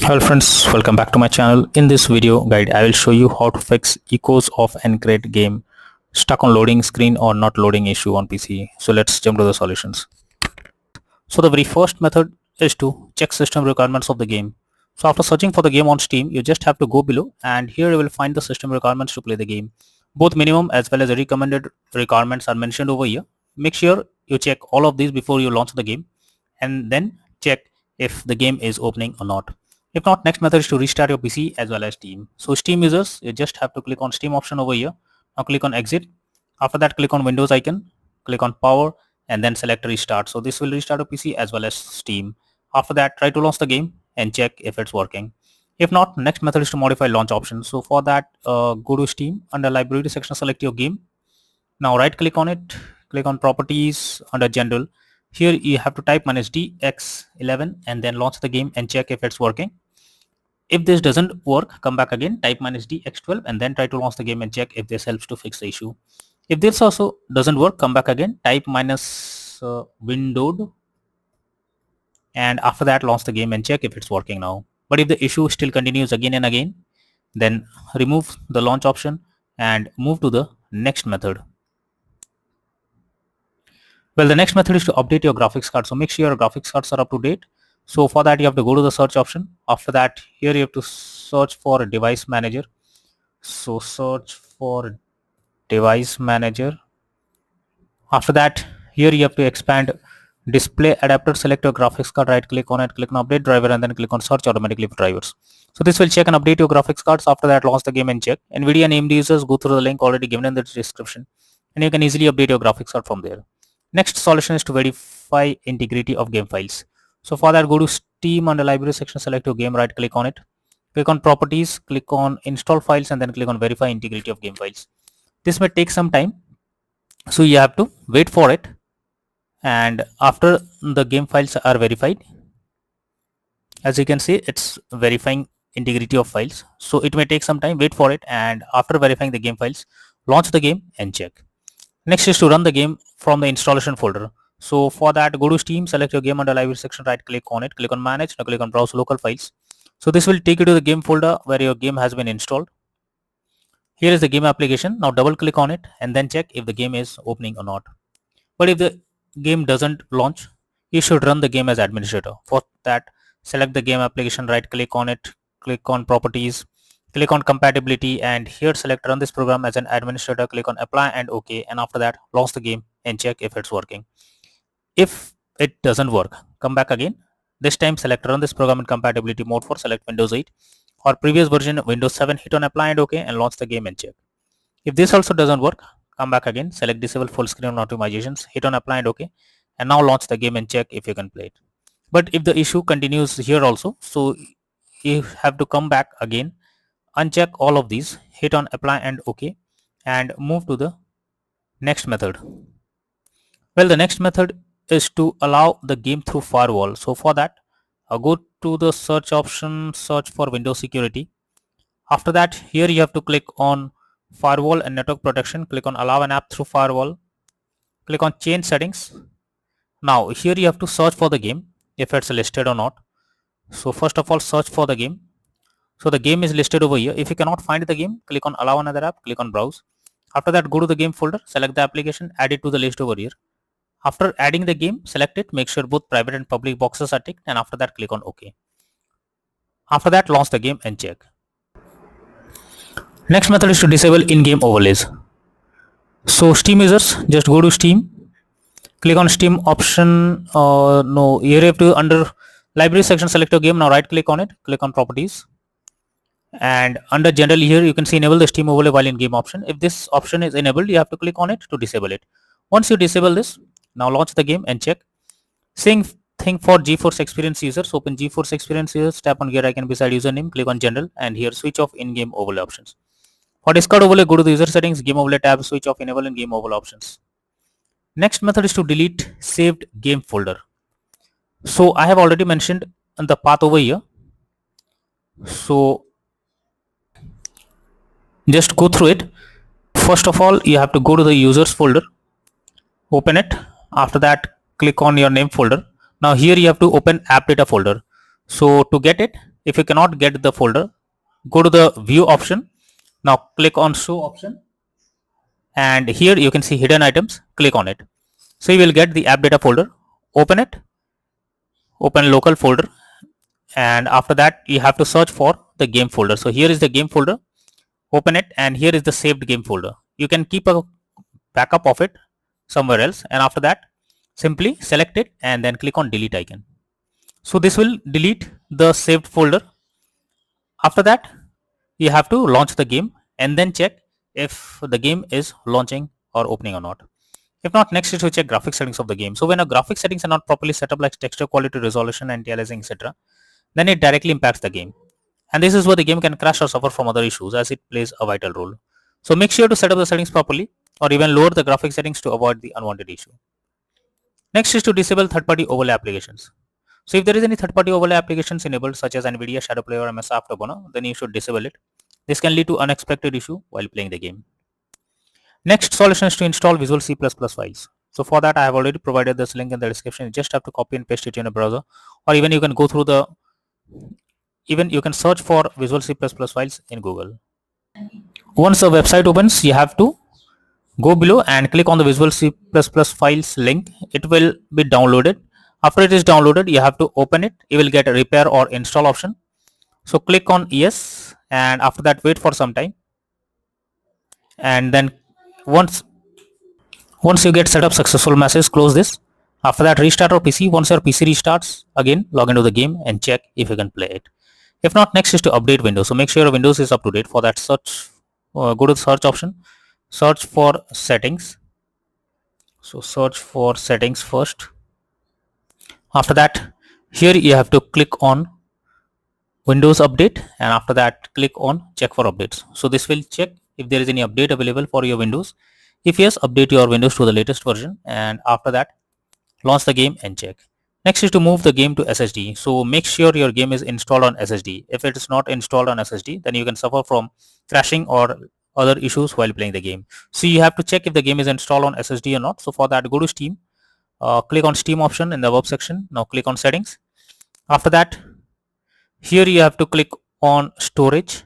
Hello friends, welcome back to my channel. In this video guide, I will show you how to fix Echoes of Aincrad game stuck on loading screen or not loading issue on PC. So let's jump to the solutions. So the very first method is to check system requirements of the game. So after searching for the game on Steam, you just have to go below and here you will find the system requirements to play the game. Both minimum as well as the recommended requirements are mentioned over here. Make sure you check all of these before you launch the game and then check if the game is opening or not. If not, next method is to restart your PC as well as Steam. So Steam users, you just have to click on Steam option over here. Now click on exit. After that, click on Windows icon, click on power and then select restart. So this will restart your PC as well as Steam. After that, try to launch the game and check if it's working. If not, next method is to modify launch option. So for that, go to Steam, under library section, select your game. Now right click on it, click on properties under general. Here you have to type -dx11 and then launch the game and check if it's working. If this doesn't work, come back again, type -dx12 and then try to launch the game and check if this helps to fix the issue. If this also doesn't work, come back again, type -windowed and after that launch the game and check if it's working now. But if the issue still continues again and again, then remove the launch option and move to the next method. Well, the next method is to update your graphics card. So make sure your graphics cards are up to date. So for that, you have to go to the search option. After that, here you have to search for device manager. So search for device manager. After that, here you have to expand display adapter, select your graphics card, right click on it, click on update driver and then click on search automatically for drivers. So this will check and update your graphics cards. After that, launch the game and check. NVIDIA and AMD users, go through the link already given in the description and you can easily update your graphics card from there. Next solution is to verify integrity of game files. So for that, go to Steam, under library section, select your game, right click on it, click on properties, click on install files and then click on verify integrity of game files. This may take some time, so you have to wait for it. And after the game files are verified, as you can see, it's verifying integrity of files. So it may take some time, wait for it, and after verifying the game files, launch the game and check. Next is to run the game from the installation folder. So for that, go to Steam, select your game under library section, right click on it, click on manage, now click on browse local files. So this will take you to the game folder where your game has been installed. Here is the game application. Now double click on it and then check if the game is opening or not. But if the game doesn't launch, you should run the game as administrator. For that, select the game application, right click on it, click on properties, click on compatibility and here select run this program as an administrator, click on apply and OK, and after that launch the game and check if it's working. If it doesn't work, come back again. This time select run this program in compatibility mode for select Windows 8 or previous version Windows 7, hit on apply and OK and launch the game and check. If this also doesn't work, come back again, select disable full screen optimizations, hit on apply and OK and now launch the game and check if you can play it. But if the issue continues here also, so you have to come back again, uncheck all of these, hit on apply and OK and move to the next method. Well, the next method is to allow the game through firewall. So for that, go to the search option, search for Windows security. After that, here you have to click on firewall and network protection, click on allow an app through firewall, click on change settings. Now here you have to search for the game if it's listed or not. So first of all, search for the game. So the game is listed over here. If you cannot find the game, click on allow another app, click on browse. After that, go to the game folder, select the application, add it to the list over here. After adding the game, select it, make sure both private and public boxes are ticked and after that click on OK. After that, launch the game and check. Next method is to disable in-game overlays. So Steam users, just go to Steam, click on Steam option, here you have to under library section select your game, now right click on it, click on properties and under general here you can see enable the Steam overlay while in game option. If this option is enabled, you have to click on it to disable it. Once you disable this, now launch the game and check. Same thing for GeForce Experience users, open GeForce Experience users, tap on gear icon beside username, click on general and here switch off in-game overlay options. For discard overlay, go to the user settings, game overlay tab, switch off enable and game overlay options. Next method is to delete saved game folder. So I have already mentioned the path over here. So just go through it. First of all, you have to go to the users folder, open it. After that, click on your name folder. Now here you have to open app data folder. So to get it, if you cannot get the folder, go to the view option. Now click on show option, and here you can see hidden items. Click on it. So you will get the app data folder. Open it, open local folder, and after that you have to search for the game folder. So here is the game folder. Open it, and here is the saved game folder. You can keep a backup of it somewhere else, and after that simply select it and then click on delete icon. So this will delete the saved folder. After that you have to launch the game and then check if the game is launching or opening or not. If not, next is to check graphic settings of the game. So when a graphic settings are not properly set up, like texture quality, resolution, anti-aliasing, etc., then it directly impacts the game. And this is where the game can crash or suffer from other issues, as it plays a vital role. So make sure to set up the settings properly, or even lower the graphic settings to avoid the unwanted issue. Next is to disable third-party overlay applications. So if there is any third-party overlay applications enabled, such as NVIDIA Shadow Player or MS Afterburner, then you should disable it. This can lead to unexpected issue while playing the game. Next solution is to install Visual C++ files. So for that, I have already provided this link in the description. You just have to copy and paste it in a browser, or even you can go through the, even you can search for Visual C++ files in Google. Once the website opens, you have to go below and click on the Visual C++ files link. It will be downloaded. After it is downloaded, you have to open it. You will get a repair or install option. So click on yes, and after that wait for some time, and then once you get set up successful message, close this. After that, restart your PC. Once your PC restarts, again log into the game and check if you can play it. If not, next is to update Windows. So make sure your Windows is up to date. For that, search, go to the search option, search for settings. So search for settings first. After that, here you have to click on Windows Update, and after that click on check for updates. So this will check if there is any update available for your Windows. If yes, update your Windows to the latest version, and after that launch the game and check. Next is to move the game to SSD. So make sure your game is installed on SSD. If it is not installed on SSD, then you can suffer from crashing or other issues while playing the game. So you have to check if the game is installed on SSD or not. So for that, go to Steam, click on Steam option in the web section. Now click on settings. After that, here you have to click on storage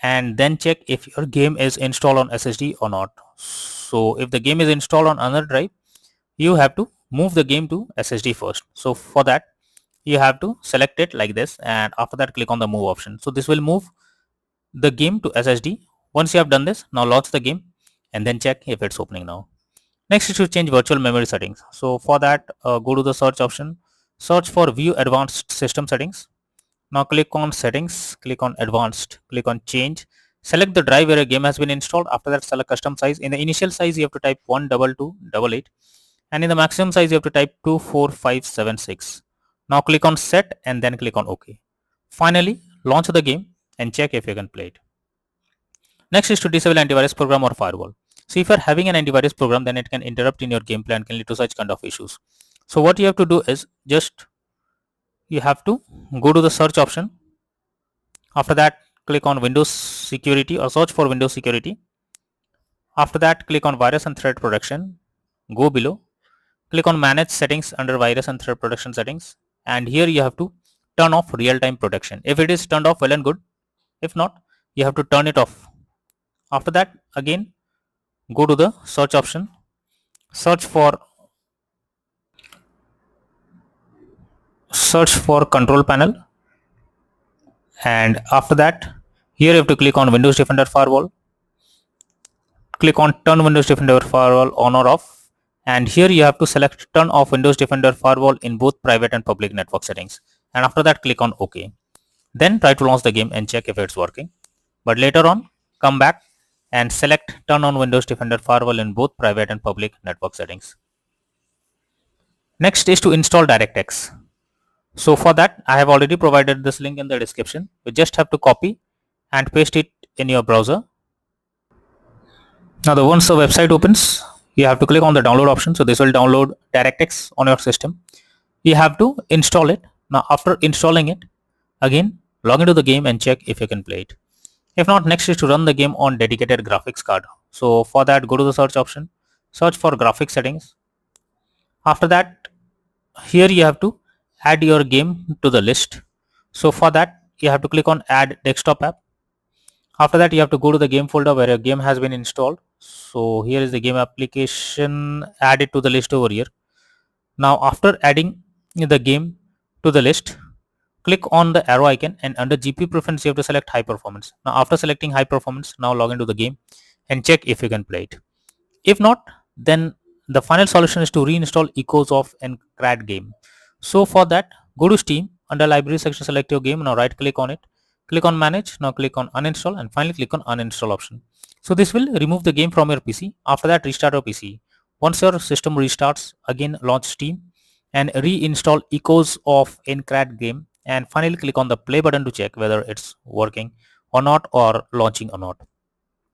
and then check if your game is installed on SSD or not. So if the game is installed on another drive, you have to move the game to SSD first. So for that, you have to select it like this, and after that click on the move option. So this will move the game to SSD. Once you have done this, now launch the game and then check if it's opening now. Next is to change virtual memory settings. So for that, go to the search option, search for view advanced system settings. Now click on settings, click on advanced, click on change, select the drive where a game has been installed. After that, select custom size. In the initial size, you have to type 12288, and in the maximum size, you have to type 24576. Now click on set and then click on OK. Finally, launch the game and check if you can play it. Next is to disable antivirus program or firewall. So if you are having an antivirus program, then it can interrupt in your gameplay and can lead to such kind of issues. So what you have to do is just you have to go to the search option. After that, click on Windows Security or search for Windows Security. After that, click on Virus and Threat Protection. Go below, click on Manage Settings under Virus and Threat Protection Settings, and here you have to turn off real-time protection. If it is turned off, well and good. If not, you have to turn it off. After that, again go to the search option, search for control panel, and after that, here you have to click on Windows Defender Firewall. Click on Turn Windows Defender Firewall on or off, and here you have to select Turn off Windows Defender Firewall in both private and public network settings, and after that click on OK. Then try to launch the game and check if it's working. But later on, come back and select Turn on Windows Defender Firewall in both private and public network settings. Next is to install DirectX. So for that, I have already provided this link in the description. You just have to copy and paste it in your browser. Now once the website opens, you have to click on the download option. So this will download DirectX on your system. You have to install it. Now after installing it, again log into the game and check if you can play it. If not, next is to run the game on dedicated graphics card. So for that, go to the search option, search for graphics settings. After that, here you have to add your game to the list. So for that, you have to click on add desktop app. After that, you have to go to the game folder where your game has been installed. So here is the game application added to the list over here. Now after adding the game to the list, click on the arrow icon, and under GPU preference you have to select high performance. Now after selecting high performance, now log into the game and check if you can play it. If not, then the final solution is to reinstall Echoes of Aincrad game. So for that, go to Steam, under library section select your game. Now right click on it, click on manage, now click on uninstall, and finally click on uninstall option. So this will remove the game from your PC. After that, restart your PC. Once your system restarts, again launch Steam and reinstall Echoes of Aincrad game, and finally click on the play button to check whether it's working or not, or launching or not.